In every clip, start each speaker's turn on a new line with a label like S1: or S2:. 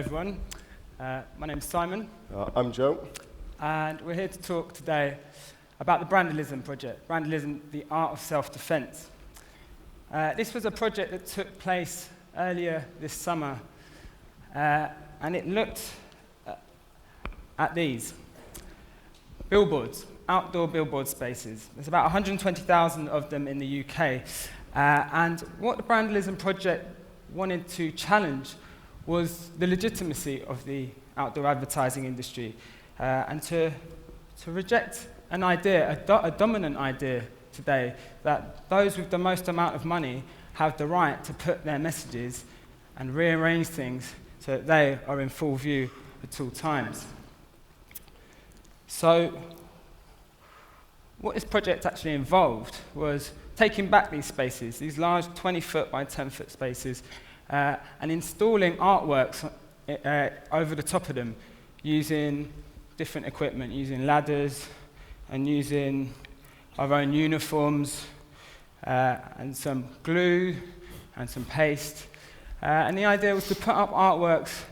S1: everyone. My name's Simon.
S2: I'm Joe.
S1: And we're here to talk today about the Brandalism project, Brandalism, the art of self-defense. This was a project that took place earlier this summer, and it looked at these billboards, outdoor billboard spaces. There's about 120,000 of them in the UK. And what the Brandalism project wanted to challenge was the legitimacy of the outdoor advertising industry, and to reject an idea, a dominant idea today, that those with the most amount of money have the right to put their messages and rearrange things so that they are in full view at all times. So what this project actually involved was taking back these spaces, these large 20-foot by 10-foot spaces, and installing artworks over the top of them using different equipment, using ladders and using our own uniforms and some glue and some paste. And the idea was to put up artworks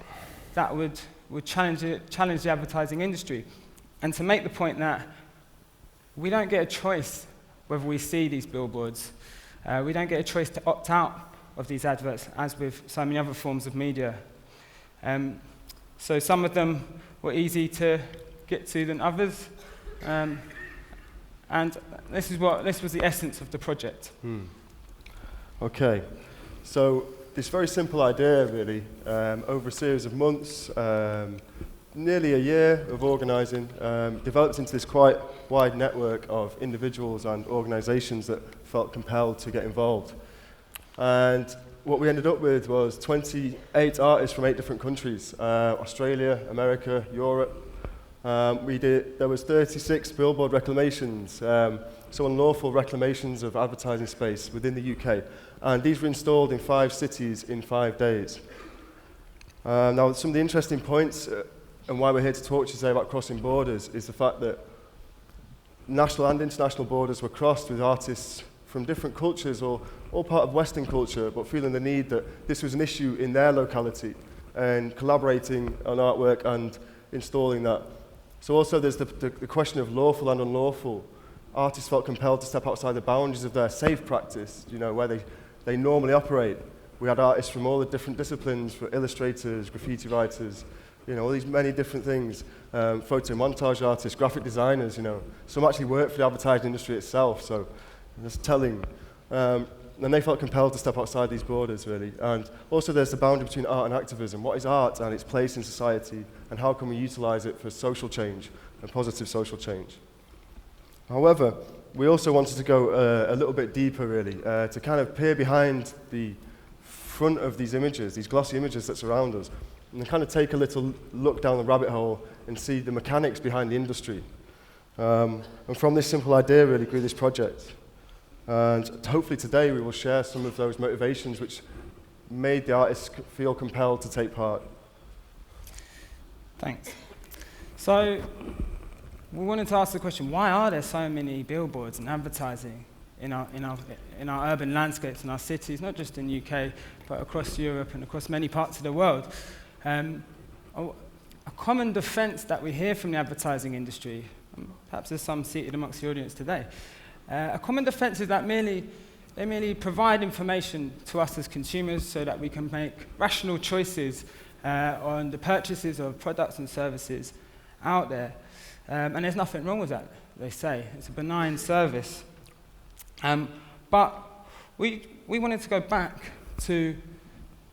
S1: that would challenge the advertising industry, and to make the point that we don't get a choice whether we see these billboards. We don't get a choice to opt out of these adverts, as with so many other forms of media. So some of them were easy to get to than others, and this was the essence of the project.
S2: Okay, so this very simple idea, really, over a series of months, nearly a year of organising, developed into this quite wide network of individuals and organisations that felt compelled to get involved. And what we ended up with was 28 artists from 8 different countries, Australia, America, Europe. There was 36 billboard reclamations, so unlawful reclamations of advertising space within the UK. And these were installed in 5 cities in 5 days. Now, some of the interesting points and why we're here to talk to you today about crossing borders is the fact that national and international borders were crossed with artists from different cultures, or all part of Western culture, but feeling the need that this was an issue in their locality, and collaborating on artwork and installing that. So also there's the question of lawful and unlawful. Artists felt compelled to step outside the boundaries of their safe practice, where they normally operate. We had artists from all the different disciplines, for illustrators, graffiti writers, all these many different things, photo montage artists, graphic designers, Some actually work for the advertising industry itself, so that's telling. And they felt compelled to step outside these borders, really. And also there's the boundary between art and activism. What is art and its place in society, and how can we utilize it for social change and positive social change? However, we also wanted to go a little bit deeper, really, to kind of peer behind the front of these images, these glossy images that surround us, and kind of take a little look down the rabbit hole and see the mechanics behind the industry. And from this simple idea, really, grew this project. And hopefully today we will share some of those motivations which made the artists feel compelled to take part.
S1: Thanks. So we wanted to ask the question, why are there so many billboards and advertising in our urban landscapes, in our cities, not just in the UK, but across Europe and across many parts of the world? A common defense that we hear from the advertising industry, perhaps there's some seated amongst the audience today, a common defense is that they merely provide information to us as consumers so that we can make rational choices on the purchases of products and services out there. And there's nothing wrong with that, they say. It's a benign service. But we wanted to go back to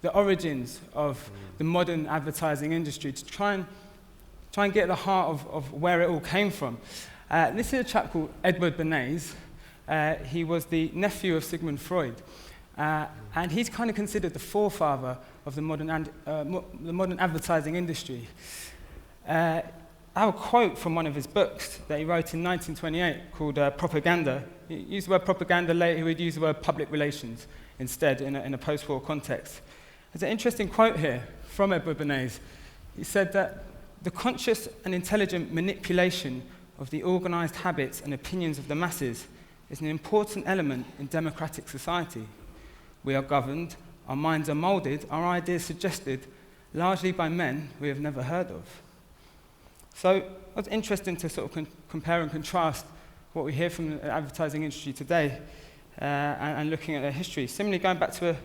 S1: the origins of the modern advertising industry to try and get at the heart of where it all came from. This is a chap called Edward Bernays. He was the nephew of Sigmund Freud, and he's kind of considered the forefather of the modern advertising industry. I have a quote from one of his books that he wrote in 1928 called Propaganda. He used the word propaganda, later he would use the word public relations instead in a post-war context. There's an interesting quote here from Edward Bernays. He said that the conscious and intelligent manipulation of the organized habits and opinions of the masses is an important element in democratic society. We are governed, our minds are molded, our ideas suggested, largely by men we have never heard of. So it's interesting to sort of compare and contrast what we hear from the advertising industry today and looking at their history. Similarly, going back to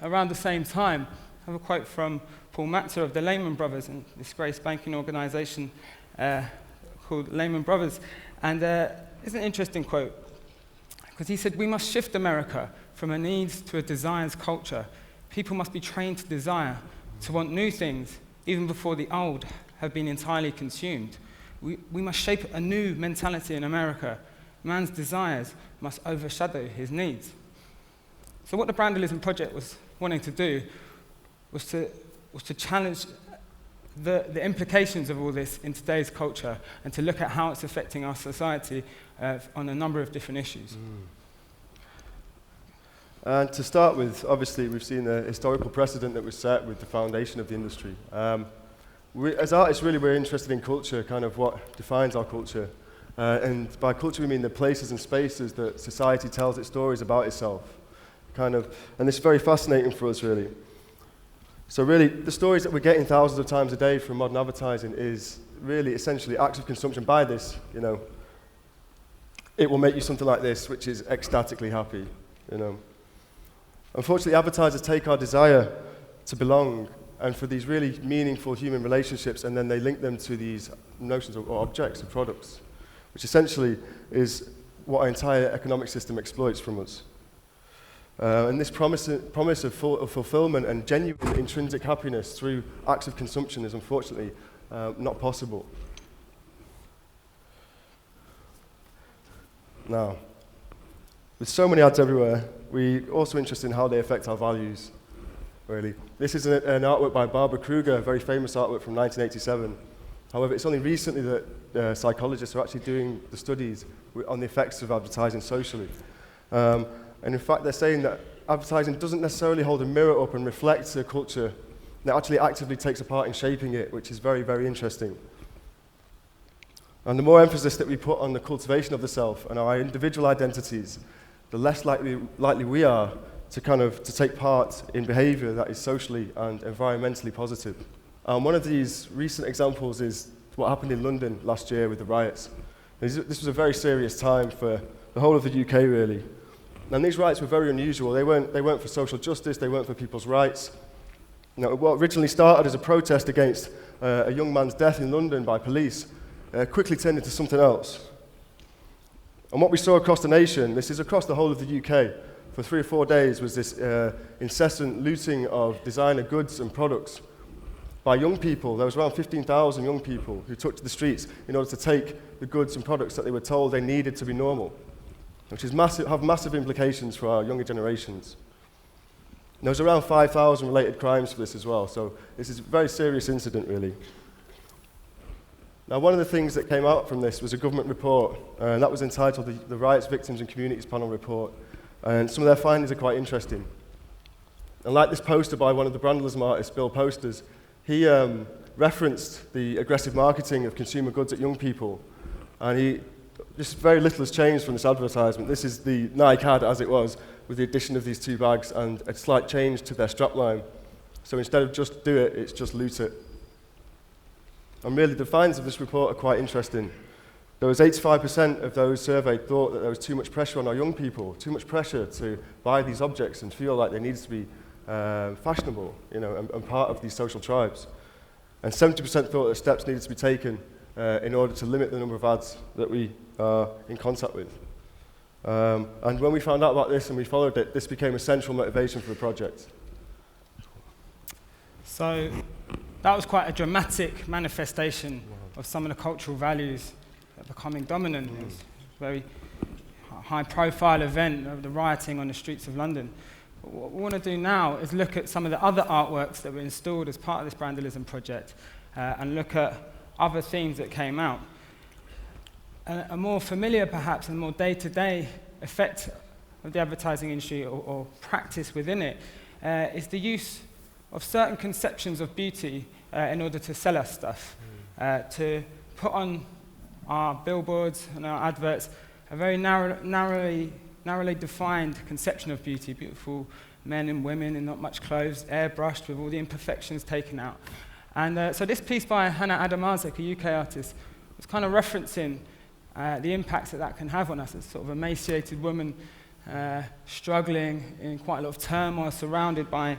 S1: around the same time, I have a quote from Paul Matzer of the Lehman Brothers, a disgraced banking organization called Lehman Brothers. And it's an interesting quote, because he said, "We must shift America from a needs to a desires culture. People must be trained to desire, to want new things, even before the old have been entirely consumed. We must shape a new mentality in America. Man's desires must overshadow his needs." So what the Brandalism project was wanting to do was to challenge the implications of all this in today's culture and to look at how it's affecting our society on a number of different issues.
S2: And to start with, obviously, we've seen the historical precedent that was set with the foundation of the industry. As artists, really, we're interested in culture, kind of what defines our culture. And by culture, we mean the places and spaces that society tells its stories about itself. And this is very fascinating for us, really. So really, the stories that we're getting thousands of times a day from modern advertising is really essentially acts of consumption. Buy this, it will make you something like this, which is ecstatically happy, Unfortunately, advertisers take our desire to belong and for these really meaningful human relationships, and then they link them to these notions or objects and products, which essentially is what our entire economic system exploits from us. And this promise of fulfillment and genuine intrinsic happiness through acts of consumption is unfortunately not possible. Now, with so many ads everywhere, we're also interested in how they affect our values, really. This is an artwork by Barbara Kruger, a very famous artwork from 1987. However, it's only recently that psychologists are actually doing the studies on the effects of advertising socially. And in fact, they're saying that advertising doesn't necessarily hold a mirror up and reflect a culture. It actually actively takes a part in shaping it, which is very, very interesting. And the more emphasis that we put on the cultivation of the self and our individual identities, the less likely we are to take part in behavior that is socially and environmentally positive. One of these recent examples is what happened in London last year with the riots. This was a very serious time for the whole of the UK, really. And these riots were very unusual. They weren't for social justice, they weren't for people's rights. What originally started as a protest against a young man's death in London by police quickly turned into something else. And what we saw across the nation, this is across the whole of the UK, for 3 or 4 days, was this incessant looting of designer goods and products by young people. There was around 15,000 young people who took to the streets in order to take the goods and products that they were told they needed to be normal, which have massive implications for our younger generations. And there was around 5,000 related crimes for this as well, so this is a very serious incident, really. Now, one of the things that came out from this was a government report, and that was entitled the Riots, Victims and Communities Panel Report, and some of their findings are quite interesting. And like this poster by one of the Brandalism artists, Bill Posters, he referenced the aggressive marketing of consumer goods at young people, and just very little has changed from this advertisement. This is the Nike ad as it was, with the addition of these 2 bags and a slight change to their strapline. So instead of just do it, it's just loot it. And really, the findings of this report are quite interesting. There was 85% of those surveyed thought that there was too much pressure on our young people, too much pressure to buy these objects and feel like they needed to be fashionable, and part of these social tribes. And 70% thought that steps needed to be taken in order to limit the number of ads that we are in contact with. And when we found out about this and we followed it, this became a central motivation for the project.
S1: So that was quite a dramatic manifestation of some of the cultural values that are becoming dominant. It was a very high-profile event of the rioting on the streets of London. But what we want to do now is look at some of the other artworks that were installed as part of this Brandalism project and look at other themes that came out. A more familiar, perhaps, and more day-to-day effect of the advertising industry or practice within it is the use of certain conceptions of beauty in order to sell us stuff, to put on our billboards and our adverts a very narrowly defined conception of beauty, beautiful men and women in not much clothes, airbrushed with all the imperfections taken out. And so this piece by Hannah Adamazek, a UK artist, was kind of referencing the impacts that can have on us as sort of emaciated woman struggling in quite a lot of turmoil, surrounded by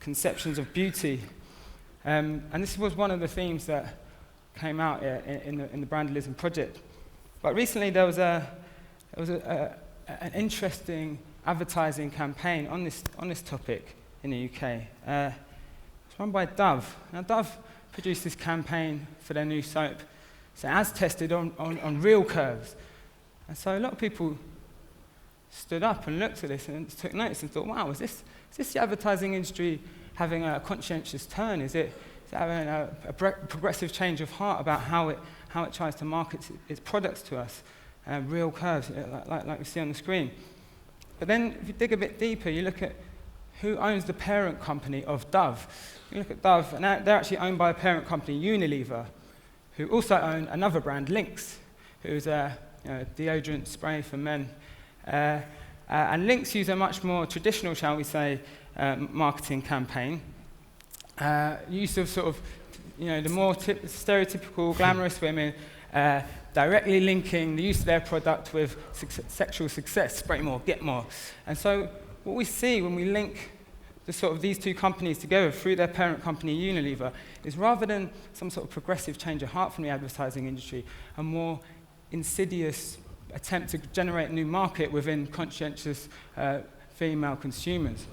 S1: conceptions of beauty. And this was one of the themes that came out in the Brandalism project. But recently there was an interesting advertising campaign on this topic in the UK. It's run by Dove. Now Dove produced this campaign for their new soap, so as tested on real curves. And so a lot of people stood up and looked at this and took notice and thought, wow, is this the advertising industry having a conscientious turn? Is it having a progressive change of heart about how it tries to market its products to us? Real curves, like we see on the screen. But then if you dig a bit deeper, you look at who owns the parent company of Dove. You look at Dove, and they're actually owned by a parent company, Unilever, who also own another brand, Lynx, who's a deodorant spray for men. And Lynx use a much more traditional, shall we say, marketing campaign. Use of sort of, the more stereotypical glamorous women, directly linking the use of their product with sexual success, spray more, get more. And so what we see when we link these two companies together through their parent company, Unilever, is rather than some sort of progressive change of heart from the advertising industry, a more insidious attempt to generate a new market within conscientious female consumers.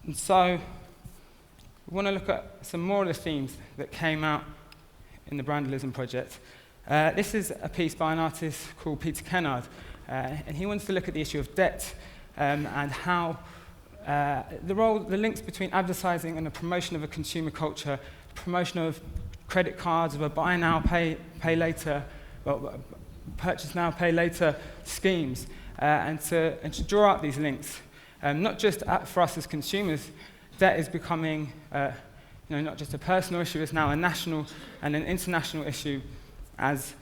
S1: And so we want to look at some more of the themes that came out in the Brandalism project. This is a piece by an artist called Peter Kennard, and he wants to look at the issue of debt and how the links between advertising and the promotion of a consumer culture, promotion of credit cards, of a buy now, pay later, purchase now, pay later schemes, and to draw up these links. Not just for us as consumers, debt is becoming not just a personal issue, it's now a national and an international issue as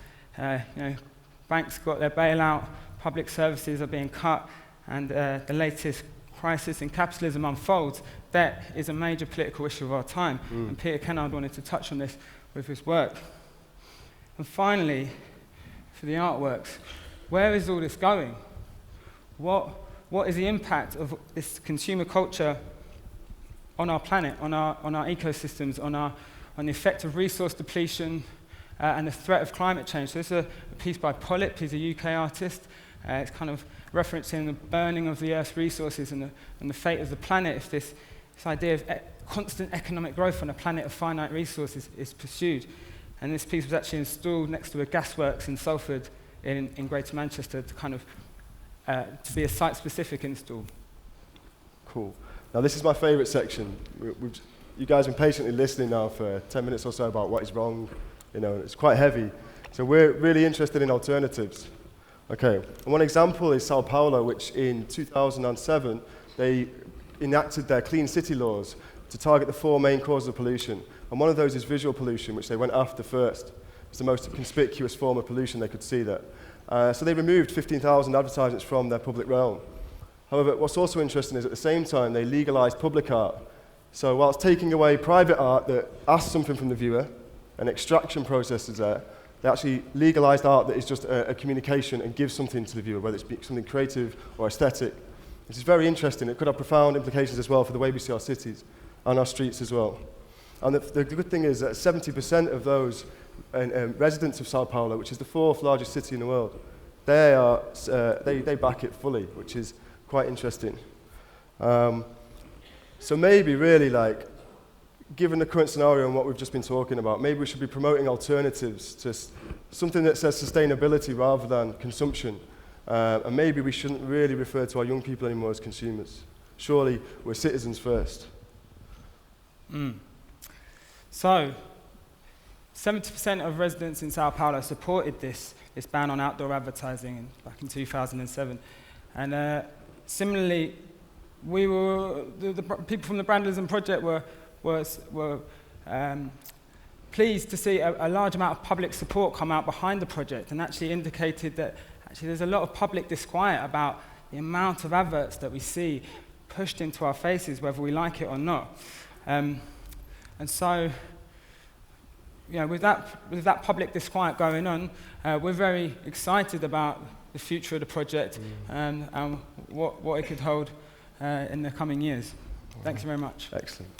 S1: banks got their bailout, public services are being cut, and the latest crisis in capitalism unfolds. Debt is a major political issue of our time, and Peter Kennard wanted to touch on this with his work. And finally, for the artworks, where is all this going? What is the impact of this consumer culture on our planet, on our ecosystems, on the effect of resource depletion and the threat of climate change? So this is a piece by Polyp, he's a UK artist. It's kind of referencing the burning of the Earth's resources and the fate of the planet if this idea of constant economic growth on a planet of finite resources is pursued. And this piece was actually installed next to a gasworks in Salford in Greater Manchester to kind of to be a site-specific install.
S2: Cool. Now this is my favourite section. You guys have been patiently listening now for 10 minutes or so about what is wrong. It's quite heavy. So we're really interested in alternatives. Okay, and one example is Sao Paulo, which in 2007, they enacted their clean city laws to target the 4 main causes of pollution. And one of those is visual pollution, which they went after first. It's the most conspicuous form of pollution they could see there. So they removed 15,000 advertisements from their public realm. However, what's also interesting is at the same time, they legalized public art. So whilst taking away private art that asks something from the viewer, an extraction process is there, they actually legalized art that is just a communication and gives something to the viewer, whether it's something creative or aesthetic. This is very interesting. It could have profound implications as well for the way we see our cities and our streets as well. And the good thing is that 70% of those residents of Sao Paulo, which is the 4th largest city in the world, they back it fully, which is quite interesting. So maybe really, given the current scenario and what we've just been talking about, maybe we should be promoting alternatives to something that says sustainability rather than consumption. And maybe we shouldn't really refer to our young people anymore as consumers. Surely we're citizens first.
S1: So, 70% of residents in Sao Paulo supported this ban on outdoor advertising back in 2007. And similarly, the people from the Brandalism project were pleased to see a large amount of public support come out behind the project, and actually indicated that actually there's a lot of public disquiet about the amount of adverts that we see pushed into our faces, whether we like it or not. And so, with that public disquiet going on, we're very excited about the future of the project and what it could hold in the coming years. Thanks very much.
S2: Excellent.